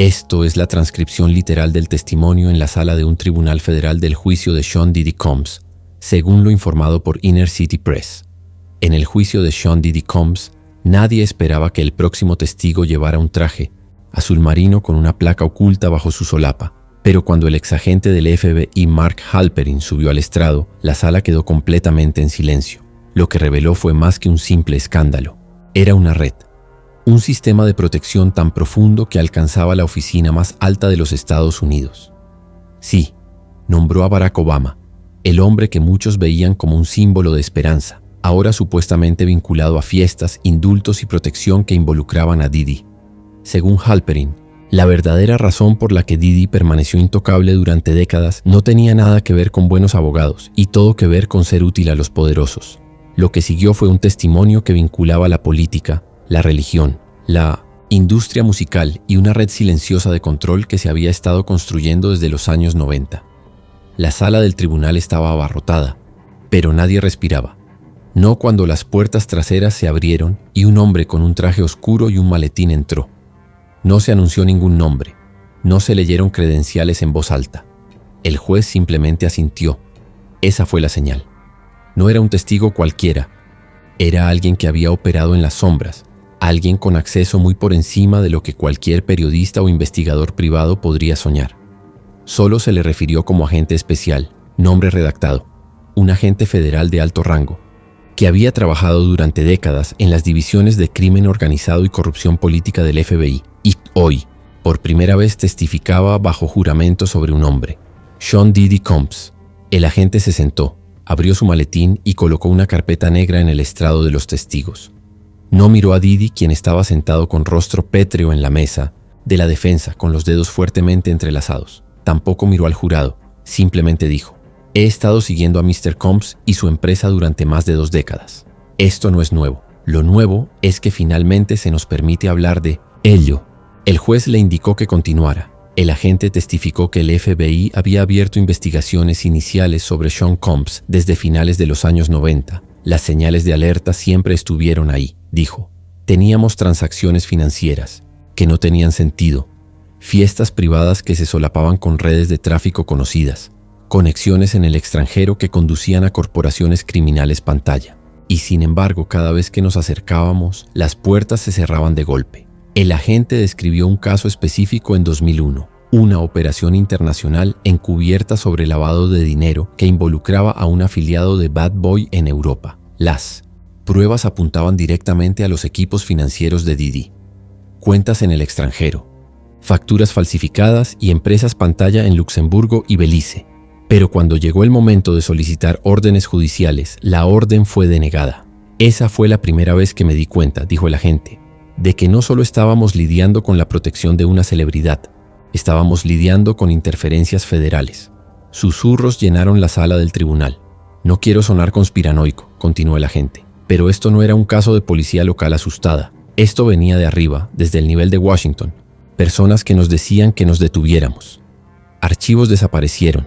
Esto es la transcripción literal del testimonio en la sala de un tribunal federal del juicio de Sean Diddy Combs, según lo informado por Inner City Press. En el juicio de Sean Diddy Combs, nadie esperaba que el próximo testigo llevara un traje azul marino con una placa oculta bajo su solapa. Pero cuando el exagente del FBI Mark Halperin subió al estrado, la sala quedó completamente en silencio. Lo que reveló fue más que un simple escándalo. Era una red. Un sistema de protección tan profundo que alcanzaba la oficina más alta de los Estados Unidos. Sí, nombró a Barack Obama, el hombre que muchos veían como un símbolo de esperanza, ahora supuestamente vinculado a fiestas, indultos y protección que involucraban a Diddy. Según Halperin, la verdadera razón por la que Diddy permaneció intocable durante décadas no tenía nada que ver con buenos abogados y todo que ver con ser útil a los poderosos. Lo que siguió fue un testimonio que vinculaba la política, la religión, la industria musical y una red silenciosa de control que se había estado construyendo desde los años 90. La sala del tribunal estaba abarrotada, pero nadie respiraba. No cuando las puertas traseras se abrieron y un hombre con un traje oscuro y un maletín entró. No se anunció ningún nombre, no se leyeron credenciales en voz alta. El juez simplemente asintió. Esa fue la señal. No era un testigo cualquiera, era alguien que había operado en las sombras, alguien con acceso muy por encima de lo que cualquier periodista o investigador privado podría soñar. Solo se le refirió como agente especial, nombre redactado, un agente federal de alto rango, que había trabajado durante décadas en las divisiones de crimen organizado y corrupción política del FBI, y hoy, por primera vez testificaba bajo juramento sobre un hombre, Sean Diddy Combs. El agente se sentó, abrió su maletín y colocó una carpeta negra en el estrado de los testigos. No miró a Diddy, quien estaba sentado con rostro pétreo en la mesa de la defensa, con los dedos fuertemente entrelazados. Tampoco miró al jurado, simplemente dijo: he estado siguiendo a Mr. Combs y su empresa durante más de 2 décadas. Esto no es nuevo. Lo nuevo es que finalmente se nos permite hablar de ello. El juez le indicó que continuara. El agente testificó que el FBI había abierto investigaciones iniciales sobre Sean Combs desde finales de los años 90. Las señales de alerta siempre estuvieron ahí, dijo. Teníamos transacciones financieras que no tenían sentido, fiestas privadas que se solapaban con redes de tráfico conocidas, conexiones en el extranjero que conducían a corporaciones criminales pantalla. Y sin embargo, cada vez que nos acercábamos, las puertas se cerraban de golpe. El agente describió un caso específico en 2001, una operación internacional encubierta sobre lavado de dinero que involucraba a un afiliado de Bad Boy en Europa. Las pruebas apuntaban directamente a los equipos financieros de Diddy, cuentas en el extranjero, facturas falsificadas y empresas pantalla en Luxemburgo y Belice. Pero cuando llegó el momento de solicitar órdenes judiciales, la orden fue denegada. Esa fue la primera vez que me di cuenta, dijo el agente, de que no solo estábamos lidiando con la protección de una celebridad, estábamos lidiando con interferencias federales. Susurros llenaron la sala del tribunal. No quiero sonar conspiranoico, continuó el agente, pero esto no era un caso de policía local asustada. Esto venía de arriba, desde el nivel de Washington. Personas que nos decían que nos detuviéramos. Archivos desaparecieron.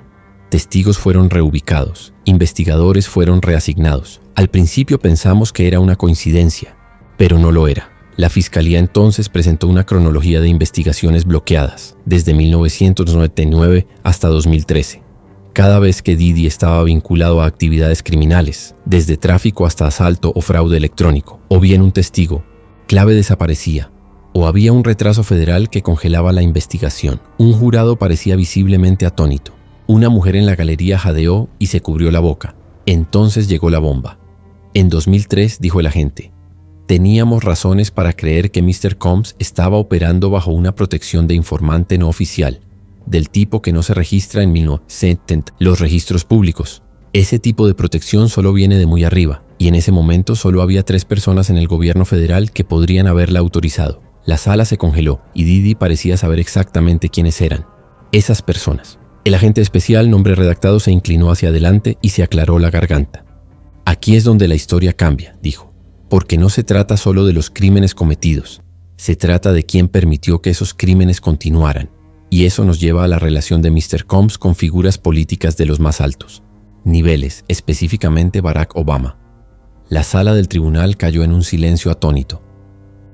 Testigos fueron reubicados. Investigadores fueron reasignados. Al principio pensamos que era una coincidencia, pero no lo era. La fiscalía entonces presentó una cronología de investigaciones bloqueadas, desde 1999 hasta 2013. Cada vez que Diddy estaba vinculado a actividades criminales, desde tráfico hasta asalto o fraude electrónico, o bien un testigo clave desaparecía, o había un retraso federal que congelaba la investigación. Un jurado parecía visiblemente atónito. Una mujer en la galería jadeó y se cubrió la boca. Entonces llegó la bomba. En 2003, dijo el agente, teníamos razones para creer que Mr. Combs estaba operando bajo una protección de informante no oficial, del tipo que no se registra en 1970 los registros públicos. Ese tipo de protección solo viene de muy arriba, y en ese momento solo había 3 personas en el gobierno federal que podrían haberla autorizado. La sala se congeló y Diddy parecía saber exactamente quiénes eran esas personas. El agente especial, nombre redactado, se inclinó hacia adelante y se aclaró la garganta. Aquí es donde la historia cambia, dijo, porque no se trata solo de los crímenes cometidos, se trata de quién permitió que esos crímenes continuaran, y eso nos lleva a la relación de Mr. Combs con figuras políticas de los más altos niveles, específicamente Barack Obama. La sala del tribunal cayó en un silencio atónito.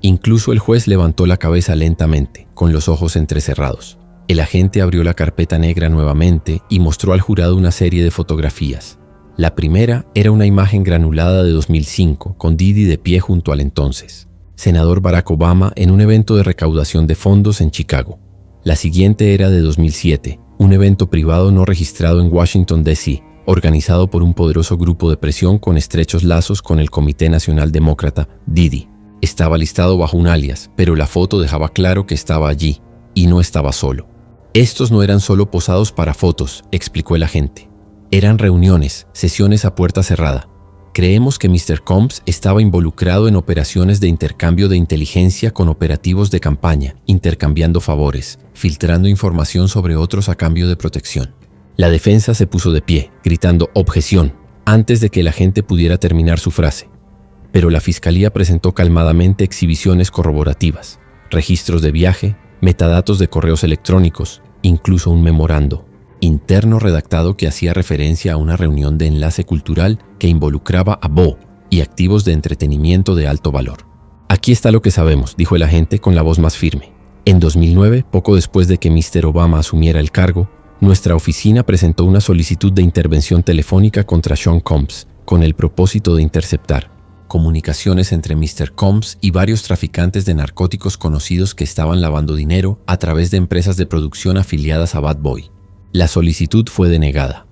Incluso el juez levantó la cabeza lentamente, con los ojos entrecerrados. El agente abrió la carpeta negra nuevamente y mostró al jurado una serie de fotografías. La primera era una imagen granulada de 2005, con Didi de pie junto al entonces senador Barack Obama en un evento de recaudación de fondos en Chicago. La siguiente era de 2007, un evento privado no registrado en Washington, D.C., organizado por un poderoso grupo de presión con estrechos lazos con el Comité Nacional Demócrata, Didi. Estaba listado bajo un alias, pero la foto dejaba claro que estaba allí, y no estaba solo. Estos no eran solo posados para fotos, explicó el agente. Eran reuniones, sesiones a puerta cerrada. Creemos que Mr. Combs estaba involucrado en operaciones de intercambio de inteligencia con operativos de campaña, intercambiando favores, filtrando información sobre otros a cambio de protección. La defensa se puso de pie, gritando «objeción», antes de que el agente pudiera terminar su frase. Pero la fiscalía presentó calmadamente exhibiciones corroborativas, registros de viaje, metadatos de correos electrónicos, incluso un memorando interno redactado que hacía referencia a una reunión de enlace cultural que involucraba a Bo y activos de entretenimiento de alto valor. Aquí está lo que sabemos, dijo el agente con la voz más firme. En 2009, poco después de que Mr. Obama asumiera el cargo, nuestra oficina presentó una solicitud de intervención telefónica contra Sean Combs con el propósito de interceptar comunicaciones entre Mr. Combs y varios traficantes de narcóticos conocidos que estaban lavando dinero a través de empresas de producción afiliadas a Bad Boy. La solicitud fue denegada.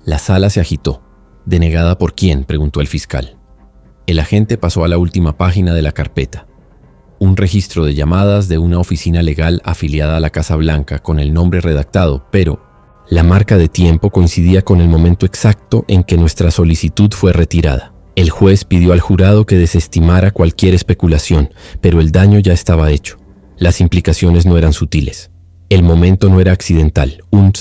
La sala se agitó. ¿Denegada por quién?, preguntó el fiscal. El agente pasó a la última página de la carpeta. Un registro de llamadas de una oficina legal afiliada a la Casa Blanca con el nombre redactado, pero la marca de tiempo coincidía con el momento exacto en que nuestra solicitud fue retirada. El juez pidió al jurado que desestimara cualquier especulación, pero el daño ya estaba hecho. Las implicaciones no eran sutiles. El momento no era accidental. Un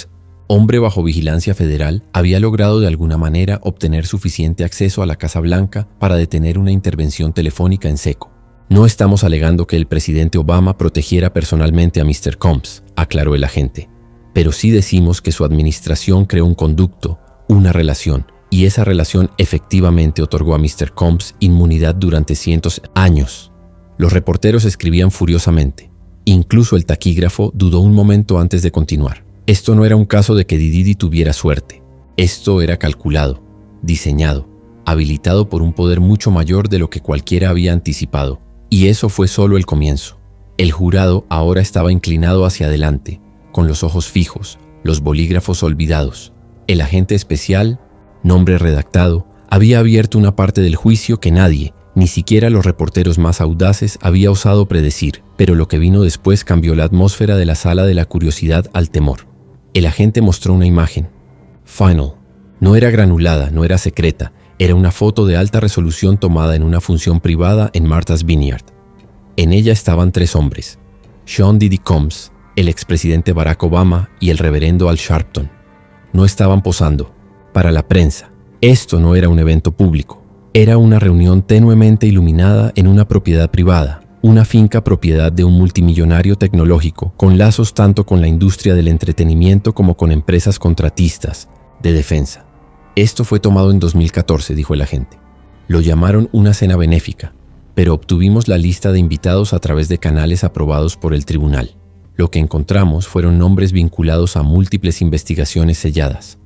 hombre bajo vigilancia federal había logrado de alguna manera obtener suficiente acceso a la Casa Blanca para detener una intervención telefónica en seco. No estamos alegando que el presidente Obama protegiera personalmente a Mr. Combs, aclaró el agente, pero sí decimos que su administración creó un conducto, una relación, y esa relación efectivamente otorgó a Mr. Combs inmunidad durante cientos de años. Los reporteros escribían furiosamente. Incluso el taquígrafo dudó un momento antes de continuar. Esto no era un caso de que Didi tuviera suerte. Esto era calculado, diseñado, habilitado por un poder mucho mayor de lo que cualquiera había anticipado. Y eso fue solo el comienzo. El jurado ahora estaba inclinado hacia adelante, con los ojos fijos, los bolígrafos olvidados. El agente especial, nombre redactado, había abierto una parte del juicio que nadie, ni siquiera los reporteros más audaces, había osado predecir, pero lo que vino después cambió la atmósfera de la sala de la curiosidad al temor. El agente mostró una imagen. Final. No era granulada, no era secreta, era una foto de alta resolución tomada en una función privada en Martha's Vineyard. En ella estaban 3 hombres: Sean Diddy Combs, el expresidente Barack Obama y el reverendo Al Sharpton. No estaban posando para la prensa. Esto no era un evento público. Era una reunión tenuemente iluminada en una propiedad privada, una finca propiedad de un multimillonario tecnológico, con lazos tanto con la industria del entretenimiento como con empresas contratistas de defensa. Esto fue tomado en 2014, dijo el agente. Lo llamaron una cena benéfica, pero obtuvimos la lista de invitados a través de canales aprobados por el tribunal. Lo que encontramos fueron nombres vinculados a múltiples investigaciones selladas,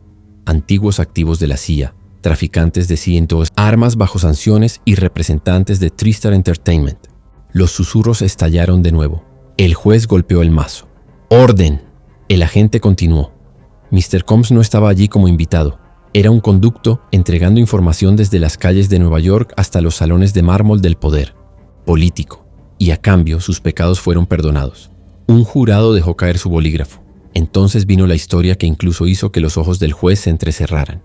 antiguos activos de la CIA, traficantes de cientos, armas bajo sanciones y representantes de TriStar Entertainment. Los susurros estallaron de nuevo. El juez golpeó el mazo. ¡Orden! El agente continuó. Mr. Combs no estaba allí como invitado. Era un conducto entregando información desde las calles de Nueva York hasta los salones de mármol del poder político. Y a cambio, sus pecados fueron perdonados. Un jurado dejó caer su bolígrafo. Entonces vino la historia que incluso hizo que los ojos del juez se entrecerraran.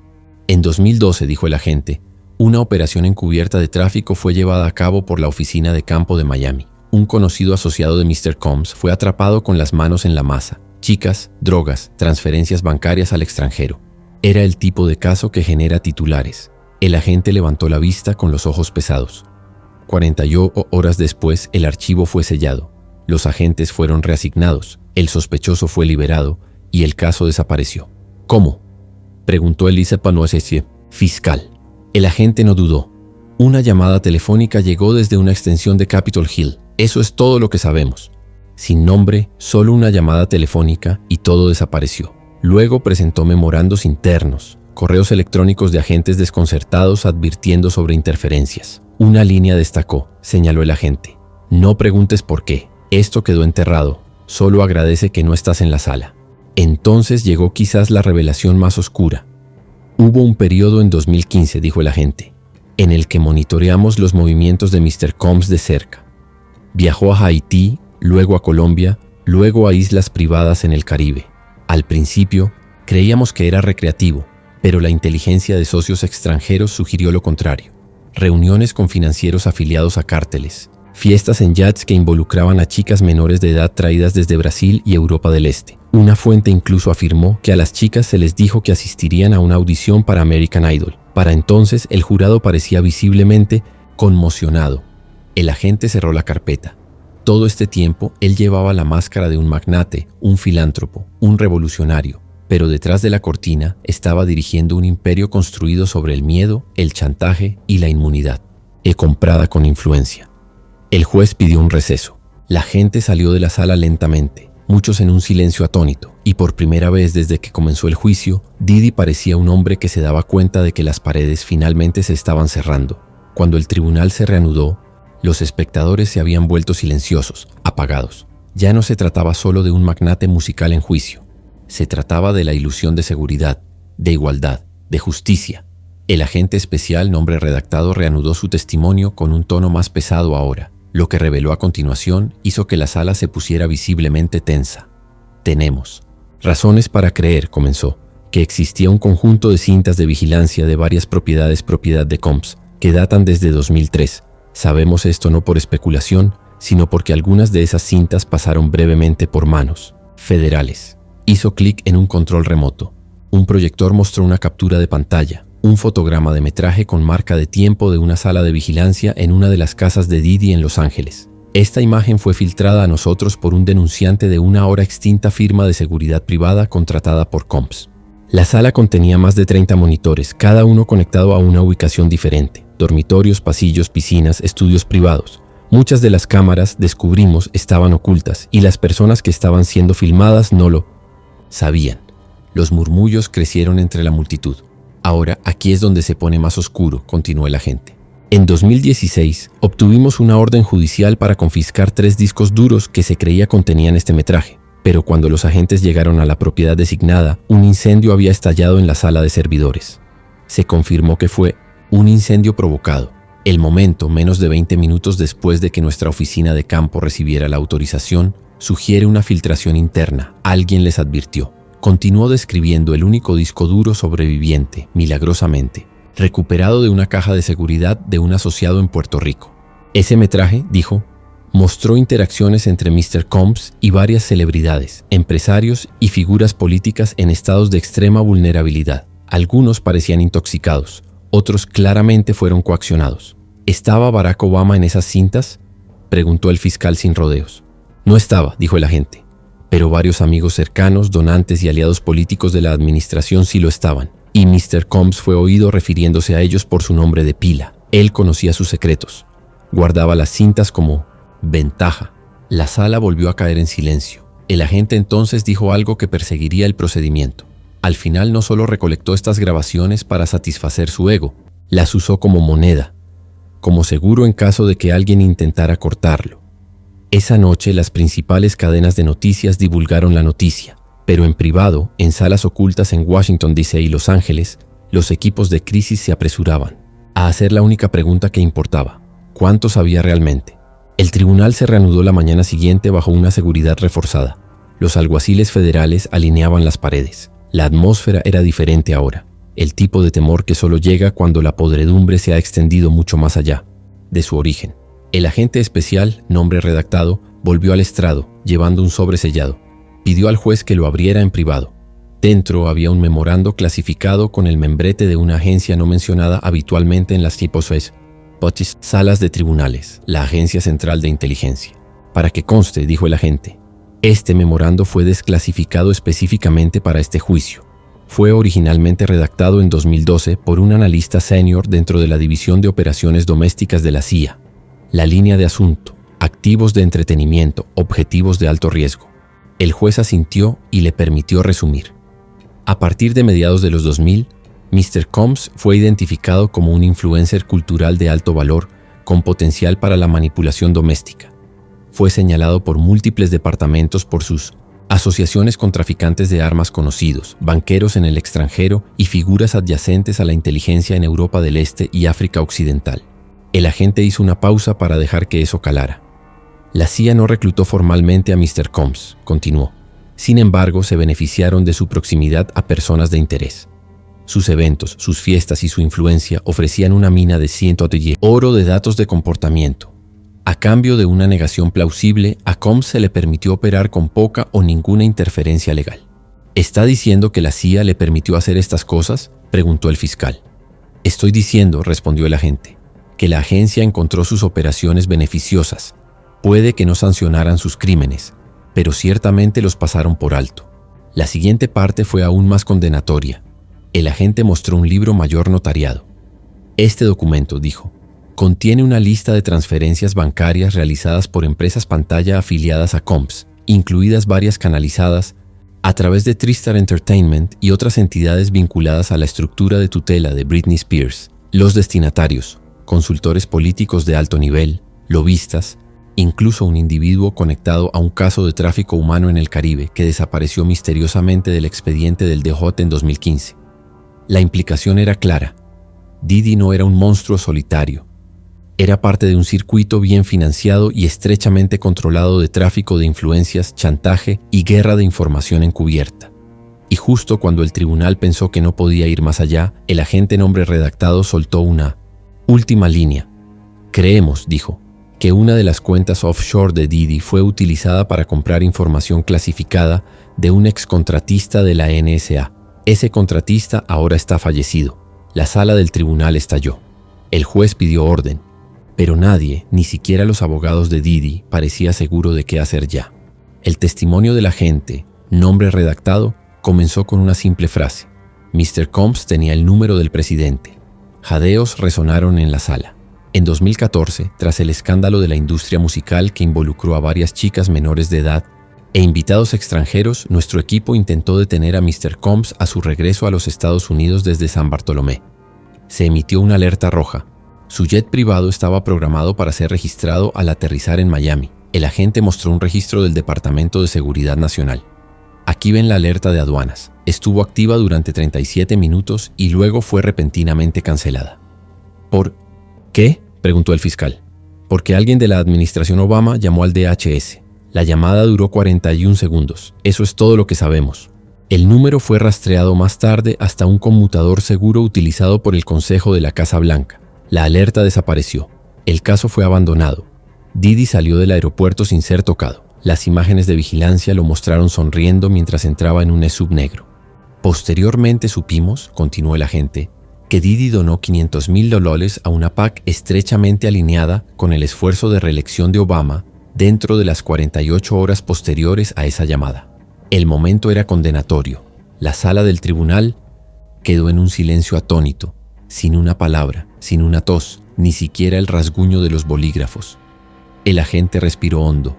En 2012, dijo el agente, una operación encubierta de tráfico fue llevada a cabo por la oficina de campo de Miami. Un conocido asociado de Mr. Combs fue atrapado con las manos en la masa. Chicas, drogas, transferencias bancarias al extranjero. Era el tipo de caso que genera titulares. El agente levantó la vista con los ojos pesados. 48 horas después, el archivo fue sellado. Los agentes fueron reasignados, el sospechoso fue liberado y el caso desapareció. ¿Cómo?, preguntó Elisa Panoisesie, fiscal. El agente no dudó. Una llamada telefónica llegó desde una extensión de Capitol Hill. Eso es todo lo que sabemos. Sin nombre, solo una llamada telefónica y todo desapareció. Luego presentó memorandos internos, correos electrónicos de agentes desconcertados advirtiendo sobre interferencias. Una línea destacó, señaló el agente. No preguntes por qué. Esto quedó enterrado. Solo agradece que no estás en la sala. Entonces llegó quizás la revelación más oscura. Hubo un periodo en 2015, dijo el agente, en el que monitoreamos los movimientos de Mr. Combs de cerca. Viajó a Haití, luego a Colombia, luego a islas privadas en el Caribe. Al principio, creíamos que era recreativo, pero la inteligencia de socios extranjeros sugirió lo contrario. Reuniones con financieros afiliados a cárteles, fiestas en yachts que involucraban a chicas menores de edad traídas desde Brasil y Europa del Este. Una fuente incluso afirmó que a las chicas se les dijo que asistirían a una audición para American Idol. Para entonces, el jurado parecía visiblemente conmocionado. El agente cerró la carpeta. Todo este tiempo, él llevaba la máscara de un magnate, un filántropo, un revolucionario, pero detrás de la cortina estaba dirigiendo un imperio construido sobre el miedo, el chantaje y la inmunidad, comprada con influencia. El juez pidió un receso. La gente salió de la sala lentamente, muchos en un silencio atónito, y por primera vez desde que comenzó el juicio, Diddy parecía un hombre que se daba cuenta de que las paredes finalmente se estaban cerrando. Cuando el tribunal se reanudó, los espectadores se habían vuelto silenciosos, apagados. Ya no se trataba solo de un magnate musical en juicio. Se trataba de la ilusión de seguridad, de igualdad, de justicia. El agente especial, nombre redactado, reanudó su testimonio con un tono más pesado ahora. Lo que reveló a continuación hizo que la sala se pusiera visiblemente tensa. Tenemos razones para creer, comenzó, que existía un conjunto de cintas de vigilancia de varias propiedades propiedad de Combs, que datan desde 2003. Sabemos esto no por especulación, sino porque algunas de esas cintas pasaron brevemente por manos federales. Hizo clic en un control remoto. Un proyector mostró una captura de pantalla, un fotograma de metraje con marca de tiempo de una sala de vigilancia en una de las casas de Diddy en Los Ángeles. Esta imagen fue filtrada a nosotros por un denunciante de una ahora extinta firma de seguridad privada contratada por Combs. La sala contenía más de 30 monitores, cada uno conectado a una ubicación diferente. Dormitorios, pasillos, piscinas, estudios privados. Muchas de las cámaras, descubrimos, estaban ocultas y las personas que estaban siendo filmadas no lo sabían. Los murmullos crecieron entre la multitud. Ahora, aquí es donde se pone más oscuro, continuó el agente. En 2016, obtuvimos una orden judicial para confiscar 3 discos duros que se creía contenían este metraje. Pero cuando los agentes llegaron a la propiedad designada, un incendio había estallado en la sala de servidores. Se confirmó que fue un incendio provocado. El momento, menos de 20 minutos después de que nuestra oficina de campo recibiera la autorización, sugiere una filtración interna. Alguien les advirtió. Continuó describiendo el único disco duro sobreviviente, milagrosamente, recuperado de una caja de seguridad de un asociado en Puerto Rico. Ese metraje, dijo, mostró interacciones entre Mr. Combs y varias celebridades, empresarios y figuras políticas en estados de extrema vulnerabilidad. Algunos parecían intoxicados, otros claramente fueron coaccionados. ¿Estaba Barack Obama en esas cintas?, preguntó el fiscal sin rodeos. No estaba, dijo el agente, pero varios amigos cercanos, donantes y aliados políticos de la administración sí lo estaban, y Mr. Combs fue oído refiriéndose a ellos por su nombre de pila. Él conocía sus secretos. Guardaba las cintas como ventaja. La sala volvió a caer en silencio. El agente entonces dijo algo que perseguiría el procedimiento. Al final no solo recolectó estas grabaciones para satisfacer su ego, las usó como moneda, como seguro en caso de que alguien intentara cortarlo. Esa noche las principales cadenas de noticias divulgaron la noticia, pero en privado, en salas ocultas en Washington D.C. y Los Ángeles, los equipos de crisis se apresuraban a hacer la única pregunta que importaba: ¿cuánto sabía realmente? El tribunal se reanudó la mañana siguiente bajo una seguridad reforzada. Los alguaciles federales alineaban las paredes. La atmósfera era diferente ahora, el tipo de temor que solo llega cuando la podredumbre se ha extendido mucho más allá de su origen. El agente especial, nombre redactado, volvió al estrado, llevando un sobre sellado. Pidió al juez que lo abriera en privado. Dentro había un memorando clasificado con el membrete de una agencia no mencionada habitualmente en las salas de tribunales, la Agencia Central de Inteligencia. Para que conste, dijo el agente, este memorando fue desclasificado específicamente para este juicio. Fue originalmente redactado en 2012 por un analista senior dentro de la División de Operaciones Domésticas de la CIA. La línea de asunto: activos de entretenimiento, objetivos de alto riesgo. El juez asintió y le permitió resumir. A partir de mediados de los 2000, Mr. Combs fue identificado como un influencer cultural de alto valor con potencial para la manipulación doméstica. Fue señalado por múltiples departamentos por sus asociaciones con traficantes de armas conocidos, banqueros en el extranjero y figuras adyacentes a la inteligencia en Europa del Este y África Occidental. El agente hizo una pausa para dejar que eso calara. La CIA no reclutó formalmente a Mr. Combs, continuó. Sin embargo, se beneficiaron de su proximidad a personas de interés. Sus eventos, sus fiestas y su influencia ofrecían una mina de cientos de oro de datos de comportamiento. A cambio de una negación plausible, a Combs se le permitió operar con poca o ninguna interferencia legal. ¿Está diciendo que la CIA le permitió hacer estas cosas?, preguntó el fiscal. Estoy diciendo, respondió el agente, que la agencia encontró sus operaciones beneficiosas. Puede que no sancionaran sus crímenes, pero ciertamente los pasaron por alto. La siguiente parte fue aún más condenatoria. El agente mostró un libro mayor notariado. Este documento, dijo, contiene una lista de transferencias bancarias realizadas por empresas pantalla afiliadas a Combs, incluidas varias canalizadas a través de TriStar Entertainment y otras entidades vinculadas a la estructura de tutela de Britney Spears. Los destinatarios, consultores políticos de alto nivel, lobistas, incluso un individuo conectado a un caso de tráfico humano en el Caribe que desapareció misteriosamente del expediente del DJ en 2015. La implicación era clara. Diddy no era un monstruo solitario. Era parte de un circuito bien financiado y estrechamente controlado de tráfico de influencias, chantaje y guerra de información encubierta. Y justo cuando el tribunal pensó que no podía ir más allá, el agente nombre redactado soltó una última línea. Creemos, dijo, que una de las cuentas offshore de Diddy fue utilizada para comprar información clasificada de un excontratista de la NSA. Ese contratista ahora está fallecido. La sala del tribunal estalló. El juez pidió orden, pero nadie, ni siquiera los abogados de Diddy, parecía seguro de qué hacer ya. El testimonio del agente, nombre redactado, comenzó con una simple frase. Mr. Combs tenía el número del presidente. Jadeos resonaron en la sala. En 2014, tras el escándalo de la industria musical que involucró a varias chicas menores de edad e invitados extranjeros, nuestro equipo intentó detener a Mr. Combs a su regreso a los Estados Unidos desde San Bartolomé. Se emitió una alerta roja. Su jet privado estaba programado para ser registrado al aterrizar en Miami. El agente mostró un registro del Departamento de Seguridad Nacional. Aquí ven la alerta de aduanas. Estuvo activa durante 37 minutos y luego fue repentinamente cancelada. ¿Por qué?, preguntó el fiscal. Porque alguien de la administración Obama llamó al DHS. La llamada duró 41 segundos. Eso es todo lo que sabemos. El número fue rastreado más tarde hasta un conmutador seguro utilizado por el Consejo de la Casa Blanca. La alerta desapareció. El caso fue abandonado. Diddy salió del aeropuerto sin ser tocado. Las imágenes de vigilancia lo mostraron sonriendo mientras entraba en un SUV negro. Posteriormente supimos, continuó el agente, que Diddy donó $500,000 a una PAC estrechamente alineada con el esfuerzo de reelección de Obama dentro de las 48 horas posteriores a esa llamada. El momento era condenatorio. La sala del tribunal quedó en un silencio atónito, sin una palabra, sin una tos, ni siquiera el rasguño de los bolígrafos. El agente respiró hondo.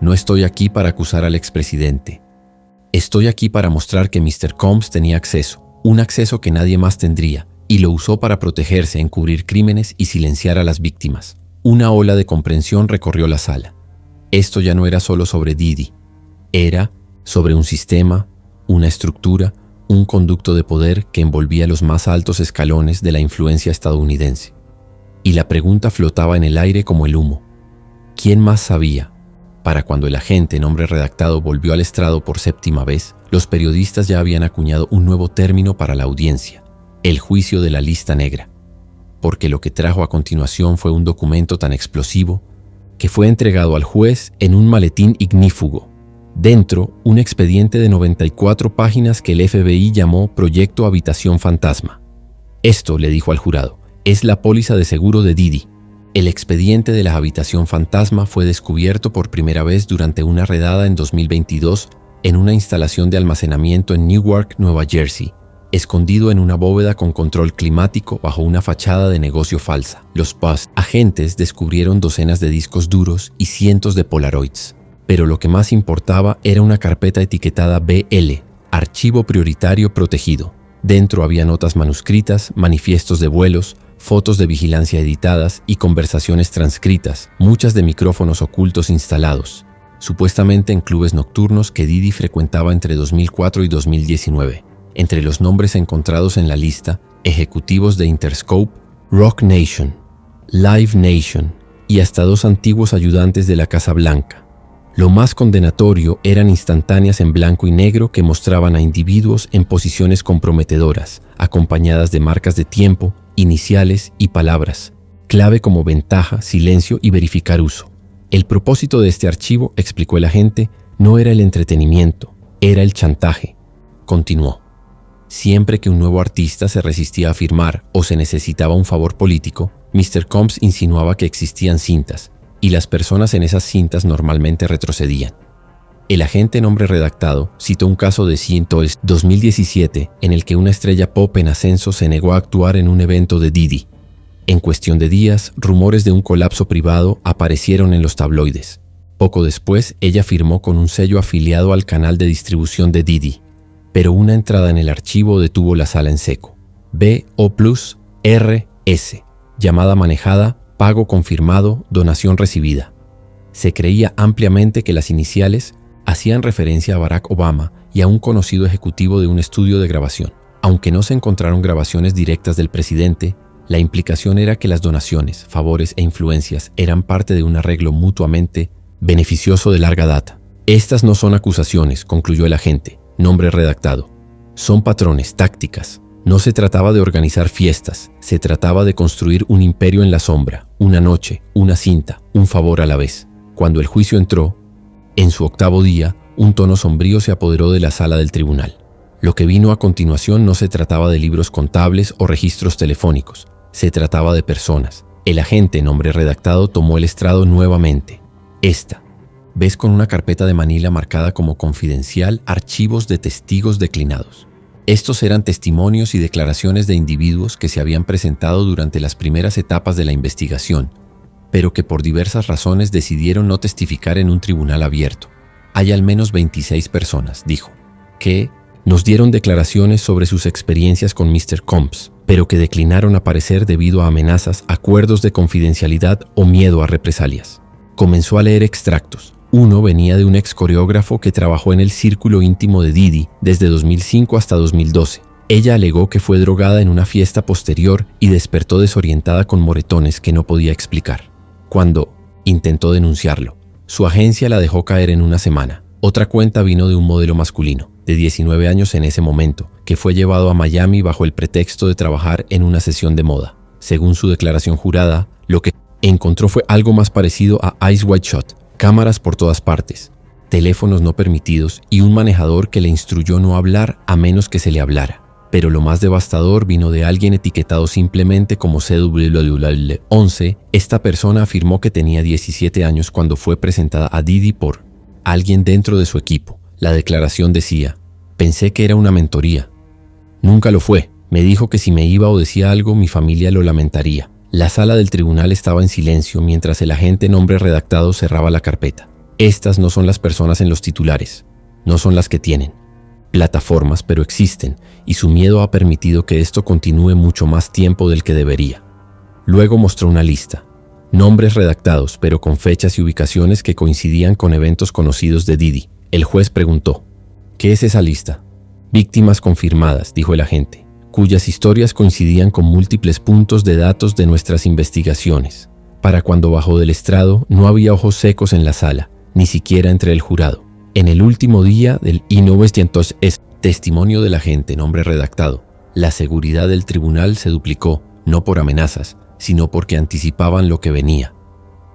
No estoy aquí para acusar al expresidente. Estoy aquí para mostrar que Mr. Combs tenía acceso, un acceso que nadie más tendría, y lo usó para protegerse, encubrir crímenes y silenciar a las víctimas. Una ola de comprensión recorrió la sala. Esto ya no era solo sobre Diddy. Era sobre un sistema, una estructura, un conducto de poder que envolvía los más altos escalones de la influencia estadounidense. Y la pregunta flotaba en el aire como el humo. ¿Quién más sabía? Para cuando el agente, nombre redactado, volvió al estrado por 7ª vez, los periodistas ya habían acuñado un nuevo término para la audiencia: el juicio de la lista negra. Porque lo que trajo a continuación fue un documento tan explosivo que fue entregado al juez en un maletín ignífugo. Dentro, un expediente de 94 páginas que el FBI llamó Proyecto Habitación Fantasma. Esto, le dijo al jurado, es la póliza de seguro de Diddy. El expediente de la habitación fantasma fue descubierto por primera vez durante una redada en 2022 en una instalación de almacenamiento en Newark, Nueva Jersey. escondido en una bóveda con control climático bajo una fachada de negocio falsa. Los agentes descubrieron docenas de discos duros y cientos de Polaroids. Pero lo que más importaba era una carpeta etiquetada BL, Archivo Prioritario Protegido. Dentro había notas manuscritas, manifiestos de vuelos, fotos de vigilancia editadas y conversaciones transcritas, muchas de micrófonos ocultos instalados, supuestamente en clubes nocturnos que Diddy frecuentaba entre 2004 y 2019. Entre los nombres encontrados en la lista, ejecutivos de Interscope, Roc Nation, Live Nation y hasta 2 antiguos ayudantes de la Casa Blanca. Lo más condenatorio eran instantáneas en blanco y negro que mostraban a individuos en posiciones comprometedoras, acompañadas de marcas de tiempo, iniciales y palabras, clave como ventaja, silencio y verificar uso. El propósito de este archivo, explicó el agente, no era el entretenimiento, era el chantaje. Continuó. Siempre que un nuevo artista se resistía a firmar o se necesitaba un favor político, Mr. Combs insinuaba que existían cintas, y las personas en esas cintas normalmente retrocedían. El agente nombre redactado citó un caso de Cientos 2017 en el que una estrella pop en ascenso se negó a actuar en un evento de Diddy. En cuestión de días, rumores de un colapso privado aparecieron en los tabloides. Poco después, ella firmó con un sello afiliado al canal de distribución de Diddy, pero una entrada en el archivo detuvo la sala en seco. BO+RS, llamada manejada, pago confirmado, donación recibida. Se creía ampliamente que las iniciales hacían referencia a Barack Obama y a un conocido ejecutivo de un estudio de grabación. Aunque no se encontraron grabaciones directas del presidente, la implicación era que las donaciones, favores e influencias eran parte de un arreglo mutuamente beneficioso de larga data. Estas no son acusaciones, concluyó el agente, nombre redactado. Son patrones, tácticas. No se trataba de organizar fiestas, se trataba de construir un imperio en la sombra, una noche, una cinta, un favor a la vez. Cuando el juicio entró, en su 8º día, un tono sombrío se apoderó de la sala del tribunal. Lo que vino a continuación no se trataba de libros contables o registros telefónicos, se trataba de personas. El agente, nombre redactado, tomó el estrado nuevamente. Ves con una carpeta de Manila marcada como confidencial, archivos de testigos declinados. Estos eran testimonios y declaraciones de individuos que se habían presentado durante las primeras etapas de la investigación, pero que por diversas razones decidieron no testificar en un tribunal abierto. Hay al menos 26 personas, dijo, que nos dieron declaraciones sobre sus experiencias con Mr. Combs, pero que declinaron aparecer debido a amenazas, acuerdos de confidencialidad o miedo a represalias. Comenzó a leer extractos. Uno venía de un ex coreógrafo que trabajó en el círculo íntimo de Diddy desde 2005 hasta 2012. Ella alegó que fue drogada en una fiesta posterior y despertó desorientada con moretones que no podía explicar. Cuando intentó denunciarlo, su agencia la dejó caer en una semana. Otra cuenta vino de un modelo masculino, de 19 años en ese momento, que fue llevado a Miami bajo el pretexto de trabajar en una sesión de moda. Según su declaración jurada, lo que encontró fue algo más parecido a Eyes Wide Shut. Cámaras por todas partes, teléfonos no permitidos y un manejador que le instruyó no hablar a menos que se le hablara. Pero lo más devastador vino de alguien etiquetado simplemente como CW11. Esta persona afirmó que tenía 17 años cuando fue presentada a Diddy por alguien dentro de su equipo. La declaración decía, pensé que era una mentoría. Nunca lo fue. Me dijo que si me iba o decía algo, mi familia lo lamentaría. La sala del tribunal estaba en silencio mientras el agente nombre redactado cerraba la carpeta. Estas no son las personas en los titulares, no son las que tienen plataformas, pero existen, y su miedo ha permitido que esto continúe mucho más tiempo del que debería. Luego mostró una lista, nombres redactados, pero con fechas y ubicaciones que coincidían con eventos conocidos de Diddy. El juez preguntó, ¿qué es esa lista? Víctimas confirmadas, dijo el agente, cuyas historias coincidían con múltiples puntos de datos de nuestras investigaciones. Para cuando bajó del estrado, no había ojos secos en la sala, ni siquiera entre el jurado. En el último día del I-900 es testimonio del agente, nombre redactado. La seguridad del tribunal se duplicó, no por amenazas, sino porque anticipaban lo que venía.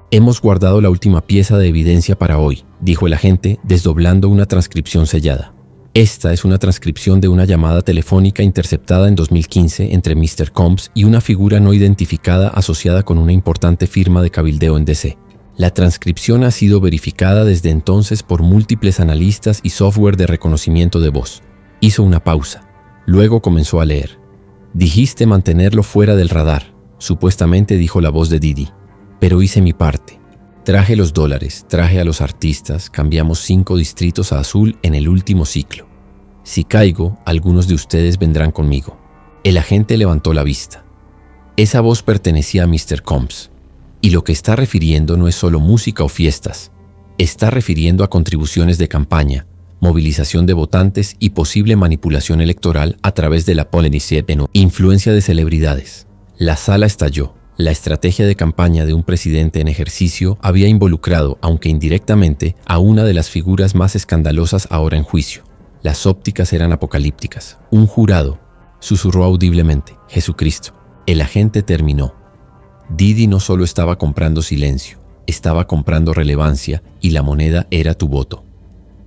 Hemos guardado la última pieza de evidencia para hoy, dijo el agente, desdoblando una transcripción sellada. Esta es una transcripción de una llamada telefónica interceptada en 2015 entre Mr. Combs y una figura no identificada asociada con una importante firma de cabildeo en DC. La transcripción ha sido verificada desde entonces por múltiples analistas y software de reconocimiento de voz. Hizo una pausa. Luego comenzó a leer. Dijiste mantenerlo fuera del radar, supuestamente dijo la voz de Didi. Pero hice mi parte. Traje los dólares, traje a los artistas, cambiamos 5 distritos a azul en el último ciclo. Si caigo, algunos de ustedes vendrán conmigo. El agente levantó la vista. Esa voz pertenecía a Mr. Combs. Y lo que está refiriendo no es solo música o fiestas. Está refiriendo a contribuciones de campaña, movilización de votantes y posible manipulación electoral a través de la influencia de celebridades. La sala estalló. La estrategia de campaña de un presidente en ejercicio había involucrado, aunque indirectamente, a una de las figuras más escandalosas ahora en juicio. Las ópticas eran apocalípticas. Un jurado susurró audiblemente: Jesucristo. El agente terminó. Didi no solo estaba comprando silencio, estaba comprando relevancia y la moneda era tu voto.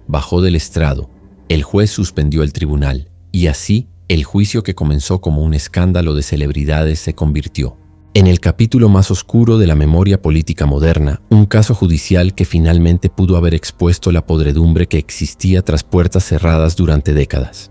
Bajó del estrado. El juez suspendió el tribunal y así el juicio que comenzó como un escándalo de celebridades se convirtió en el capítulo más oscuro de la memoria política moderna, un caso judicial que finalmente pudo haber expuesto la podredumbre que existía tras puertas cerradas durante décadas.